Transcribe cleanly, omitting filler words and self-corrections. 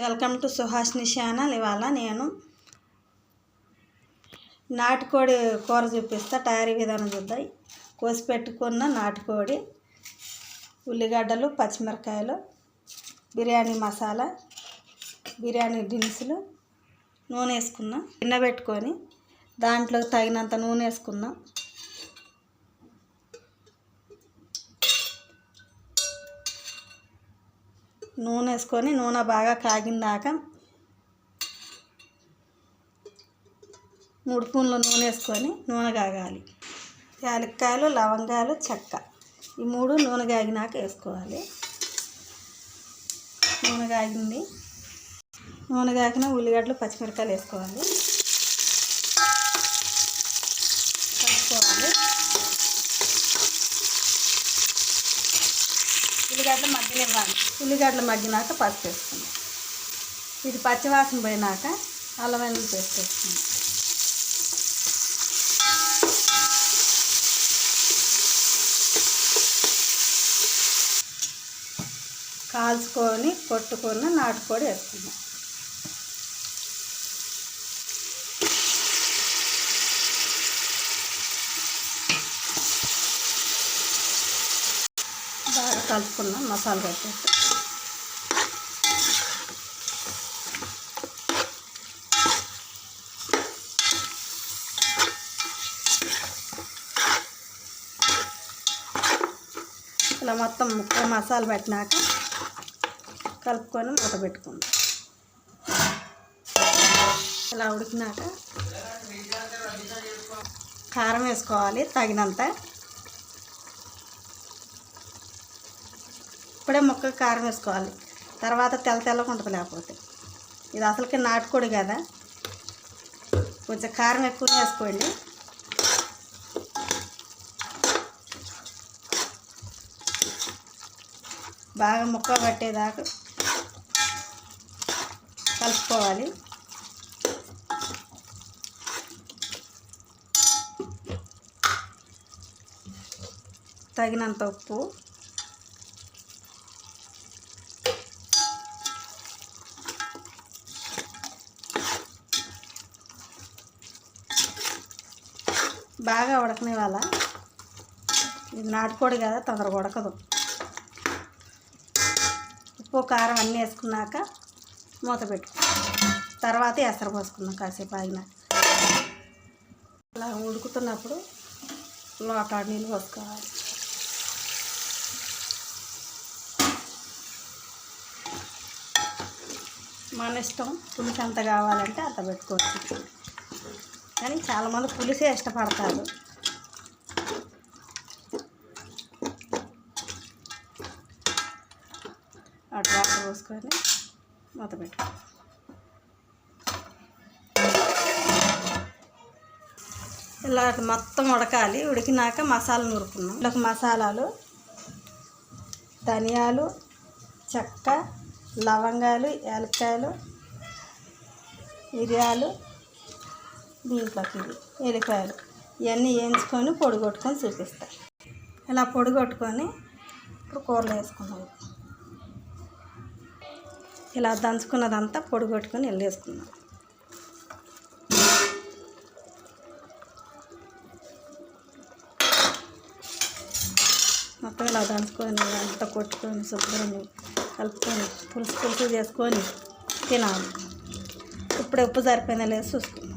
Welcome to Suhasini channel. ఇవాళ నేను నాటుకోడి కూర చూపిస్తా. తయారీ విధానం చూద్దాం. కోసి పెట్టుకున్న నాటుకోడి, ఉల్లిగడ్డలు, పచ్చిమిరకాయలు, బిర్యానీ మసాలా, బిర్యానీ దినుసులు, నూనె వేసుకున్నాం. గిన్నె పెట్టుకొని దాంట్లో తగినంత నూనె వేసుకున్నాం. నూనె వేసుకొని నూనె బాగా కాగిందాక 3 స్పూన్ల నూనె వేసుకొని నూనె కాగాలి. యాలక్కాయలు, లవంగాలు, చెక్క ఈ 3 నూనె కాగినాక వేసుకోవాలి. నూనె కాగింది. నూనె కాగిన ఉల్లిగడ్డలు, పచ్చిమిరకాయలు వేసుకోవాలి. కలుపుకోవాలి. ఉల్లిగడ్డలు మగ్గనివ్వాలి. ఉల్లిగడ్డలు మగ్గినాక పసుపు వేసుకుందాం. ఇది పచ్చివాసన పోయినాక అల్లం వెల్లుల్లి పేస్ట్ వేసుకుందాం. కాల్చుకొని కొట్టుకున్న నాటుకోడి వేసుకుందాం. బాగా కలుపుకున్నాం. మసాలా పెట్టేసి ఇలా మొత్తం మసాలా పెట్టినాక కలుపుకొని మూత పెట్టుకుందాం. ఇలా ఉడికినాక కారం వేసుకోవాలి తగినంత. ఇప్పుడే ముక్కకు కారం వేసుకోవాలి. తర్వాత తెల్లగా ఉంటుంది. లేకపోతే ఇది అసలుకి నాటుకోడి కదా, కొంచెం కారం ఎక్కువ వేసుకోండి. బాగా ముక్క పట్టేదాకా కలుపుకోవాలి. తగినంత ఉప్పు, బాగా ఉడకనివ్వాల. ఇది నాటుకోడి కదా, తొందరగా ఉడకదు. ఉప్పు కారం అన్నీ వేసుకున్నాక మూత పెట్టుకుందాం. తర్వాత ఎసరు పోసుకుందాం. కాసేపు ఆగినాక అలా ఉడుకుతున్నప్పుడు లోటాడు నీళ్ళు పోసుకోవాలి. మన ఇష్టం. పులుసు ఎంత కావాలంటే అంత పెట్టుకోవచ్చు. కానీ చాలామంది పులుసే ఇష్టపడతారు. అటు వాటర్ పోసుకొని మూత పెట్టుకో. ఇలా మొత్తం ఉడకాలి. ఉడికినాక మసాలా నూరుకున్నాం. ఇలా మసాలాలు ధనియాలు, చెక్క, లవంగాలు, యాలక్కాయలు, మిరియాలు, దీంట్లోకి ఎల్లిపాయలు ఇవన్నీ వేయించుకొని పొడి కొట్టుకొని చూపిస్తాయి. ఇలా పొడి కొట్టుకొని ఇప్పుడు కూరలో వేసుకున్నాం. ఇలా దంచుకున్నదంతా పొడి కొట్టుకొని వేసుకున్నాం. మొత్తం ఇలా దంచుకొని అంతా కొట్టుకొని శుభ్రంగా కలుపుకొని పులుసు చేసుకొని తినాలి. ఇప్పుడు ఉప్పు సరిపోయిందా లేదు చూసుకుందాం.